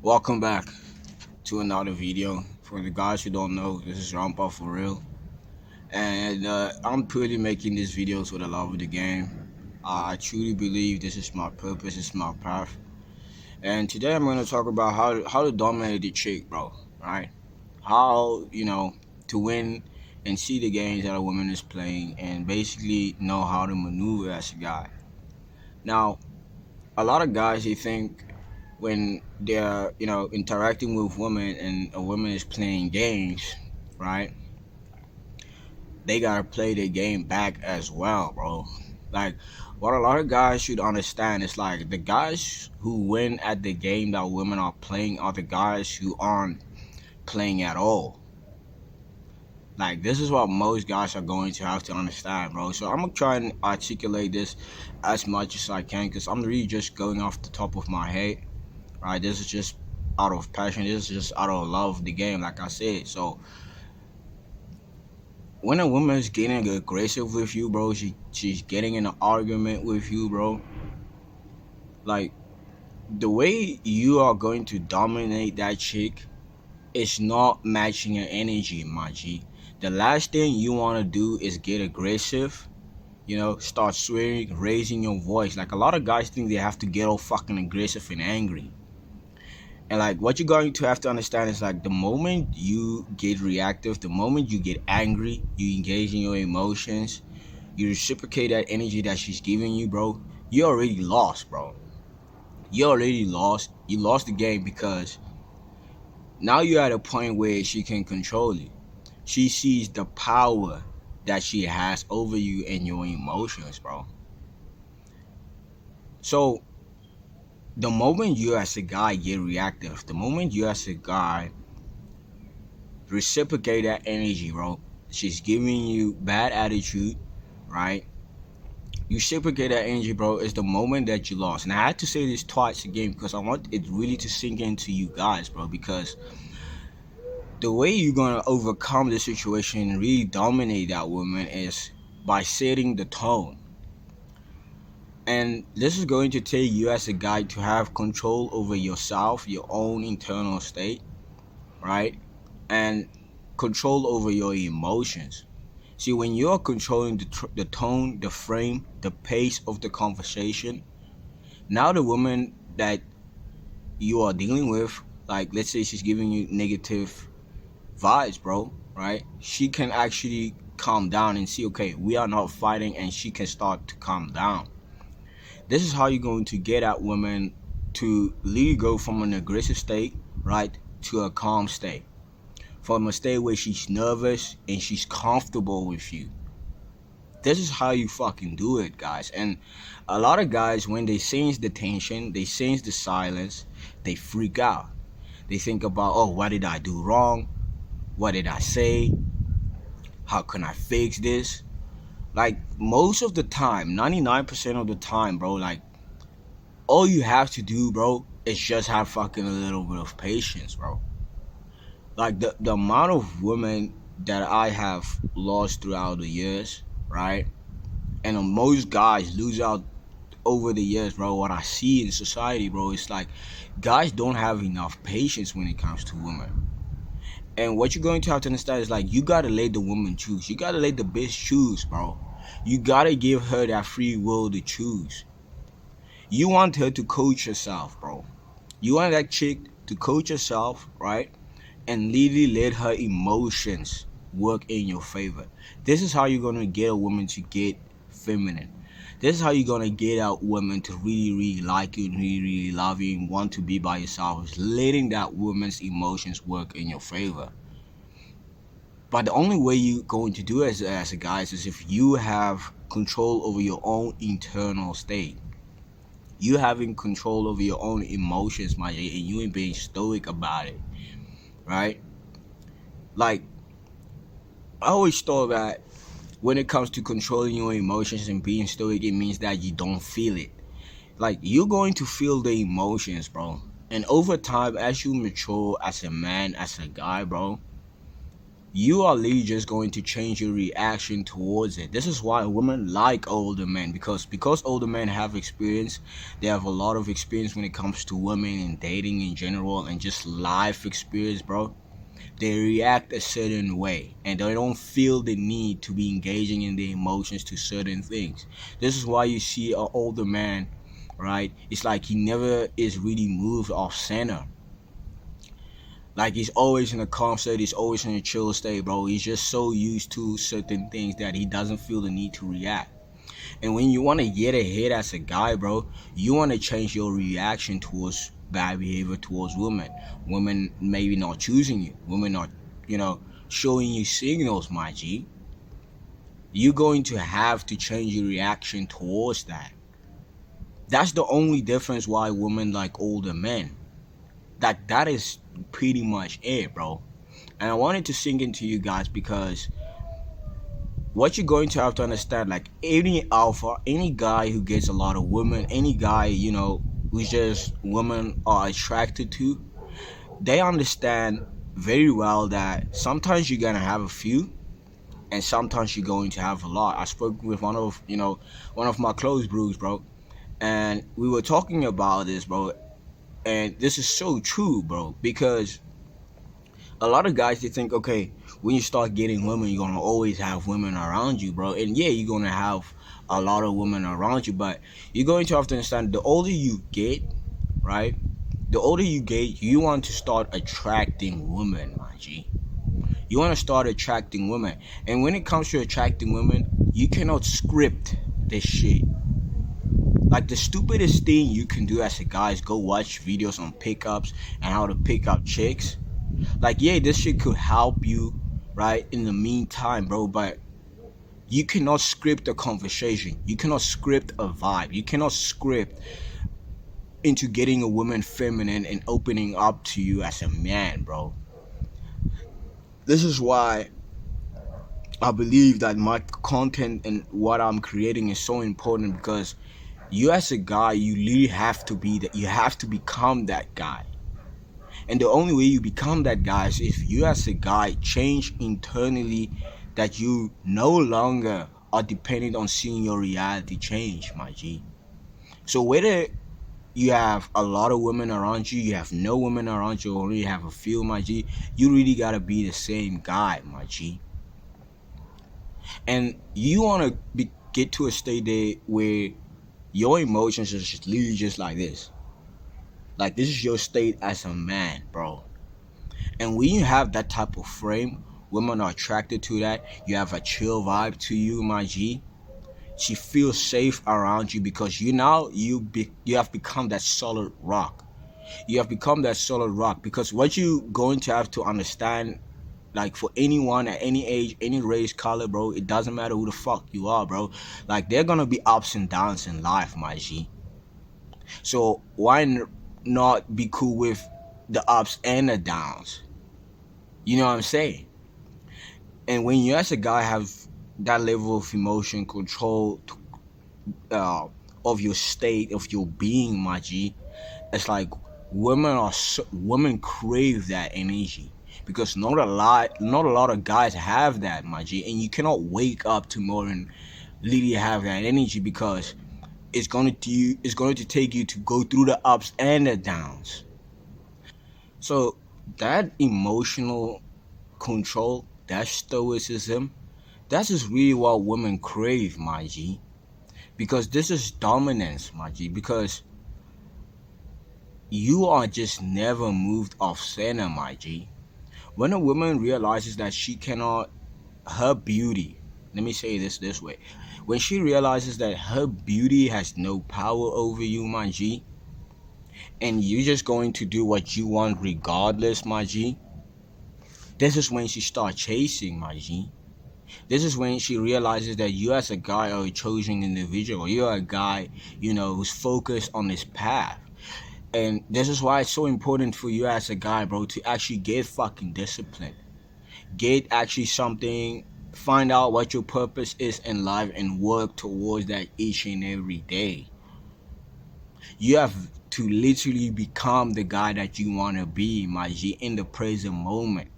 Welcome back to another video. For the guys who don't know, this is Rampa for real, and I'm purely making these videos for the love of the game. I truly believe this is my purpose, this is my path, and today I'm going to talk about how to dominate the chick, bro. Right? How to win and see the games that a woman is playing, and basically know how to maneuver as a guy. Now, a lot of guys they think when they're interacting with women and a woman is playing games, right? They gotta play the game back as well, bro. Like what a lot of guys should understand is like the guys who win at the game that women are playing are the guys who aren't playing at all. Like this is what most guys are going to have to understand, bro. So I'm gonna try and articulate this as much as I can because I'm really just going off the top of my head, right? This is just out of passion. This is just out of love of the game, like I said. So when a woman is getting aggressive with you, bro, she's getting in an argument with you, bro. Like the way you are going to dominate that chick is not matching your energy, my G. The last thing you want to do is get aggressive. Start swearing, raising your voice. Like a lot of guys think they have to get all fucking aggressive and angry. And like what you're going to have to understand is like the moment you get reactive, the moment you get angry, you engage in your emotions, you reciprocate that energy that she's giving you, bro, you already lost, bro. You already lost. You lost the game because now you're at a point where she can control you. She sees the power that she has over you and your emotions, bro. So the moment you as a guy get reactive, the moment you as a guy reciprocate that energy, bro. She's giving you bad attitude, right? You reciprocate that energy, bro. Is the moment that you lost. And I had to say this twice again because I want it really to sink into you guys, bro. Because the way you're gonna overcome the situation and really dominate that woman is by setting the tone. And this is going to take you as a guy to have control over yourself, your own internal state, right? And control over your emotions. See, when you're controlling the tone, the frame, the pace of the conversation, now the woman that you are dealing with, like let's say she's giving you negative vibes, bro, right? She can actually calm down and see, okay, we are not fighting, and she can start to calm down. This is how you're going to get at women to really go from an aggressive state, right, to a calm state. From a state where she's nervous and she's comfortable with you. This is how you fucking do it, guys. And a lot of guys, when they sense the tension, they sense the silence, they freak out. They think about, oh, what did I do wrong? What did I say? How can I fix this? Like, most of the time, 99% of the time, bro, like, all you have to do, bro, is just have fucking a little bit of patience, bro. Like, the amount of women that I have lost throughout the years, right? And most guys lose out over the years, bro. What I see in society, bro, it's like guys don't have enough patience when it comes to women. And what you're going to have to understand is like you gotta let the woman choose. You gotta let the bitch choose, bro. You gotta give her that free will to choose. You want her to coach herself, bro. You want that chick to coach herself, right? And literally let her emotions work in your favor. This is how you're gonna get a woman to get feminine. This is how you're gonna get out women to really, really like you and really, really love you and want to be by yourself. Is letting that woman's emotions work in your favor. But the only way you're going to do it as a guy is if you have control over your own internal state. You having control over your own emotions, my J, and you ain't being stoic about it, right? Like, I always thought that when it comes to controlling your emotions and being stoic, it means that you don't feel it. Like, you're going to feel the emotions, bro. And over time, as you mature as a man, as a guy, bro, you are literally just going to change your reaction towards it. This is why women like older men, because older men have experience. They have a lot of experience when it comes to women and dating in general and just life experience, bro. They react a certain way and they don't feel the need to be engaging in the emotions to certain things. This is why you see an older man, right? It's like he never is really moved off center. Like he's always in a calm state, he's always in a chill state, bro. He's just so used to certain things that he doesn't feel the need to react. And when you want to get ahead as a guy, bro, you want to change your reaction towards bad behavior towards women. Women maybe not choosing you. Women not, showing you signals, my G. You're going to have to change your reaction towards that. That's the only difference why women like older men. That is pretty much it, bro. And I wanted to sink into you guys because what you're going to have to understand, like any alpha, any guy who gets a lot of women, any guy, who's just women are attracted to, they understand very well that sometimes you're gonna have a few and sometimes you're going to have a lot. I spoke with one of my close bros, bro, and we were talking about this, bro, and this is so true, bro, because a lot of guys, they think, okay, when you start getting women, you're gonna always have women around you, bro. And yeah, you're gonna have a lot of women around you, but you're going to have to understand the older you get, right? The older you get, you want to start attracting women, my G. You want to start attracting women. And when it comes to attracting women, you cannot script this shit. Like the stupidest thing you can do as a guy is go watch videos on pickups and how to pick up chicks. Like, yeah, this shit could help you, right, in the meantime, bro, but you cannot script a conversation. You cannot script a vibe. You cannot script into getting a woman feminine and opening up to you as a man, bro. This is why I believe that my content and what I'm creating is so important, because you as a guy, you really have to be that. You have to become that guy. And the only way you become that guy is if you as a guy change internally, that you no longer are dependent on seeing your reality change, my G. So whether you have a lot of women around you, you have no women around you, or only have a few, my G, you really gotta be the same guy, my G. And you wanna get to a state there where your emotions are just literally just like this. Like this is your state as a man, bro. And when you have that type of frame, women are attracted to that. You have a chill vibe to you, my G. She feels safe around you because you have become that solid rock. You have become that solid rock, because what you going to have to understand, like for anyone at any age, any race, color, bro, it doesn't matter who the fuck you are, bro. Like there gonna be ups and downs in life, my G. So why not be cool with the ups and the downs? You know what I'm saying? And when you as a guy have that level of emotion control of your state, of your being, my G, it's like women crave that energy, because not a lot of guys have that, my G, and you cannot wake up tomorrow and literally have that energy, because it's going to take you to go through the ups and the downs. So that emotional control, that stoicism, that's just really what women crave, my G. Because this is dominance, my G. Because you are just never moved off center, my G. When a woman realizes that she cannot, her beauty, let me say this way. When she realizes that her beauty has no power over you, my G, and you're just going to do what you want regardless, my G, this is when she starts chasing, my G. This is when she realizes that you as a guy are a chosen individual. You're a guy, who's focused on this path. And this is why it's so important for you as a guy, bro, to actually get fucking disciplined. Get actually something, find out what your purpose is in life and work towards that each and every day. You have to literally become the guy that you want to be, my G, in the present moment.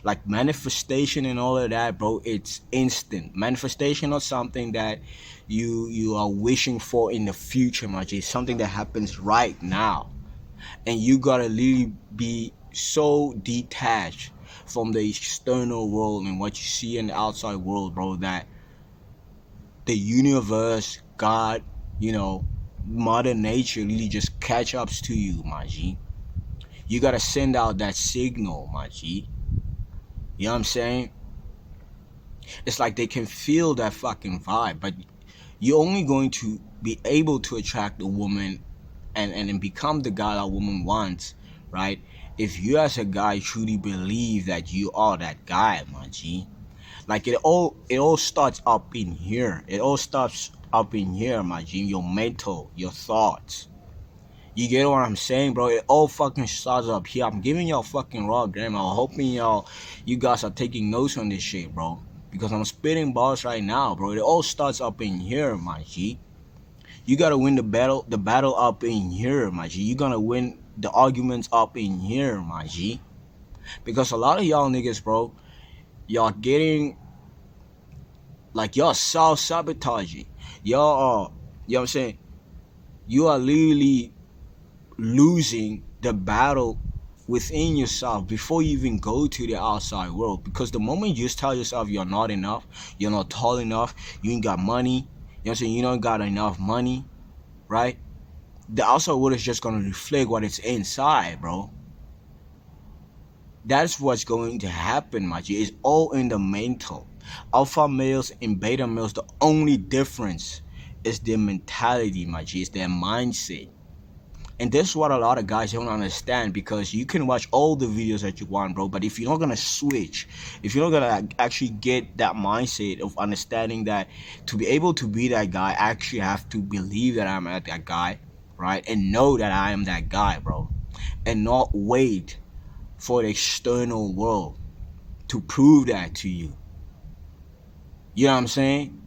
Like manifestation and all of that, bro, it's instant. Manifestation or something that you are wishing for in the future, my G. Something that happens right now. And you gotta really be so detached from the external world and what you see in the outside world, bro, that the universe, God, Mother Nature really just catch ups to you, my G. You gotta send out that signal, my G. You know what I'm saying? It's like they can feel that fucking vibe, but you're only going to be able to attract a woman and become the guy that woman wants, right? If you as a guy truly believe that you are that guy, my G. Like it all starts up in here. It all starts up in here, my G. Your mental, your thoughts. You get what I'm saying, bro? It all fucking starts up here. I'm giving y'all fucking raw game. I'm hoping you guys are taking notes on this shit, bro. Because I'm spitting balls right now, bro. It all starts up in here, my G. You gotta win the battle up in here, my G. You gotta win the arguments up in here, my G. Because a lot of y'all niggas, bro, y'all getting, like, y'all self-sabotaging. Y'all are, you know what I'm saying? You are literally losing the battle within yourself before you even go to the outside world. Because the moment you just tell yourself you're not enough, you're not tall enough, you ain't got money, you know what I'm saying, you don't got enough money, right? The outside world is just gonna reflect what it's inside, bro. That's what's going to happen, my G. It's all in the mental. Alpha males and beta males, the only difference is their mentality, my G. It's their mindset. And this is what a lot of guys don't understand, because you can watch all the videos that you want, bro, but if you're not gonna switch, if you're not gonna actually get that mindset of understanding that to be able to be that guy, I actually have to believe that I'm that guy, right? And know that I am that guy, bro. And not wait for the external world to prove that to you. You know what I'm saying?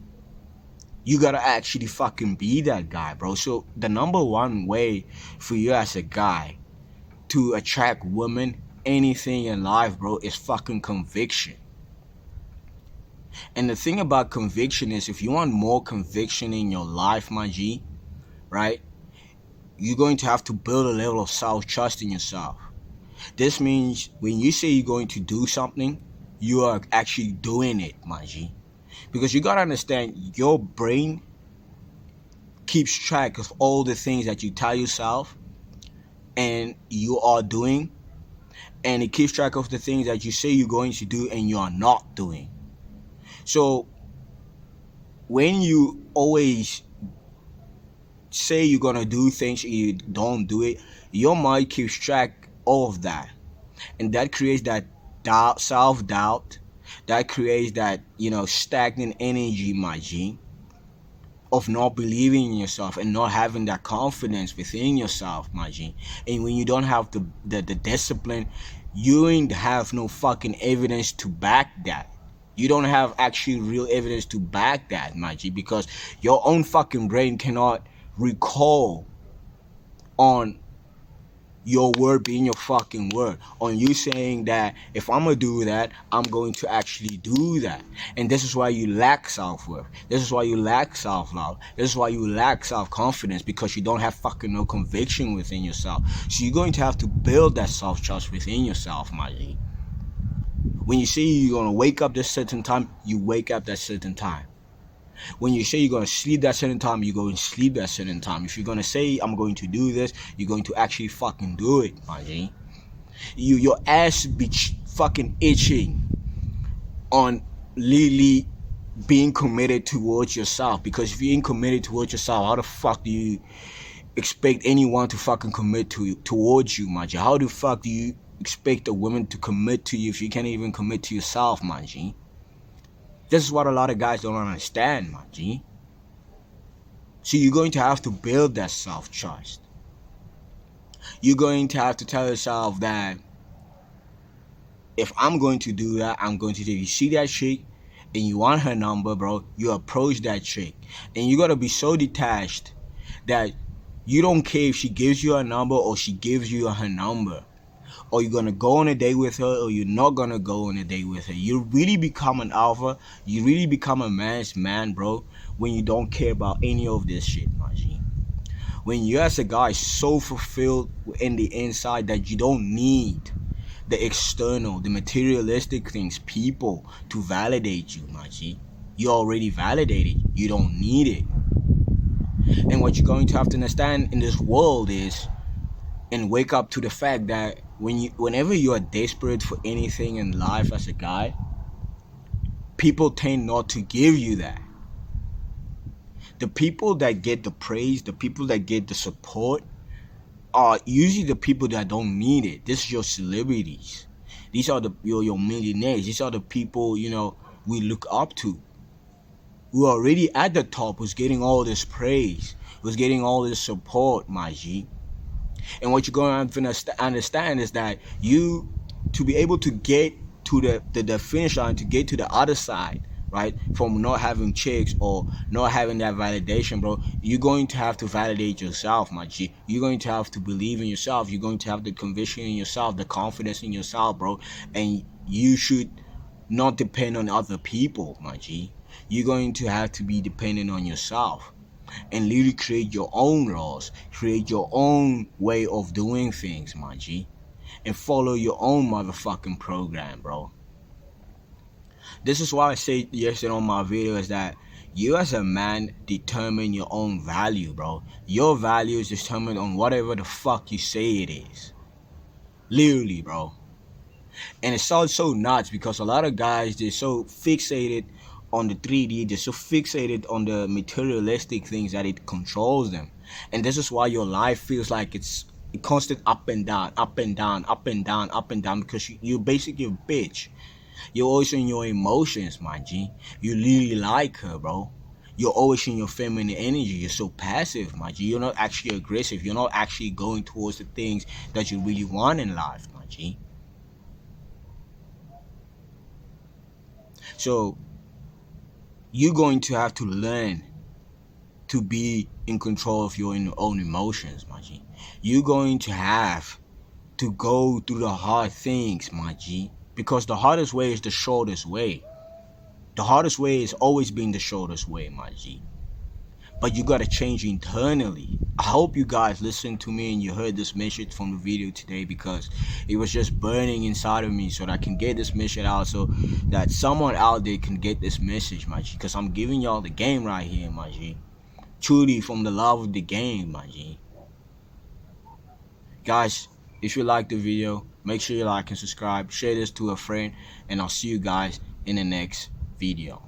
You gotta actually fucking be that guy, bro. So the number one way for you as a guy to attract women, anything in life, bro, is fucking conviction. And the thing about conviction is, if you want more conviction in your life, my G, right, you're going to have to build a level of self-trust in yourself. This means when you say you're going to do something, you are actually doing it, my G. Because you gotta understand, your brain keeps track of all the things that you tell yourself and you are doing, and it keeps track of the things that you say you're going to do and you are not doing. So when you always say you're gonna do things and you don't do it, your mind keeps track of that, and that creates that self-doubt. That creates that, stagnant energy, my G, of not believing in yourself and not having that confidence within yourself, my G. And when you don't have the discipline, you ain't have no fucking evidence to back that. You don't have actually real evidence to back that, my G, because your own fucking brain cannot recall on your word being your fucking word, on you saying that if I'm gonna do that, I'm going to actually do that. And this is why you lack self-worth. This is why you lack self-love. This is why you lack self-confidence, because you don't have fucking no conviction within yourself. So you're going to have to build that self-trust within yourself, my G. When you say you're gonna wake up this certain time, you wake up that certain time. When you say you're going to sleep that certain time, you go and sleep that certain time. If you're going to say, I'm going to do this, you're going to actually fucking do it, my G. Your ass be fucking itching on literally being committed towards yourself. Because if you ain't committed towards yourself, how the fuck do you expect anyone to fucking commit towards you, my G? How the fuck do you expect a woman to commit to you if you can't even commit to yourself, my G? This is what a lot of guys don't understand, my G. So you're going to have to build that self-trust. You're going to have to tell yourself that if I'm going to do that, I'm going to do it. You see that chick and you want her number, bro, you approach that chick. And you got to be so detached that you don't care if she gives you a number or she gives you her number. or you're gonna go on a date with her, or you're not gonna go on a date with her. You really become an alpha. You really become a man's man, bro, when you don't care about any of this shit, my G. When you as a guy so fulfilled in the inside that you don't need the external, the materialistic things, people to validate you, my G. You're already validated. You don't need it. And what you're going to have to understand in this world is, and wake up to the fact that whenever you are desperate for anything in life as a guy, people tend not to give you that. The people that get the praise, the people that get the support, are usually the people that don't need it. This is your celebrities. These are your millionaires. These are the people, we look up to, who are already at the top, who's getting all this praise, who's getting all this support, my G. And what you're going to understand is that to be able to get to the finish line, to get to the other side, right, from not having chicks or not having that validation, bro, you're going to have to validate yourself, my G. You're going to have to believe in yourself. You're going to have the conviction in yourself, the confidence in yourself, bro. And you should not depend on other people, my G. You're going to have to be dependent on yourself and literally create your own laws, create your own way of doing things, my G, and follow your own motherfucking program, bro. This is why I said yesterday on my video is that you as a man determine your own value, bro. Your value is determined on whatever the fuck you say it is. Literally, bro. And it sounds so nuts because a lot of guys, they're so fixated on the 3D, they're so fixated on the materialistic things that it controls them. And this is why your life feels like it's a constant up and down, up and down, up and down, up and down, because you're basically a bitch. You're always in your emotions, my G. You really like her, bro. You're always in your feminine energy. You're so passive, my G. You're not actually aggressive. You're not actually going towards the things that you really want in life, my G. So you're going to have to learn to be in control of your own emotions, my G. You're going to have to go through the hard things, my G, because the hardest way is the shortest way. The hardest way has always been the shortest way, my G. But you gotta change internally. I hope you guys listened to me and you heard this message from the video today, because it was just burning inside of me so that I can get this message out, so that someone out there can get this message, my G. Because I'm giving y'all the game right here, my G. Truly from the love of the game, my G. Guys, if you like the video, make sure you like and subscribe. Share this to a friend, and I'll see you guys in the next video.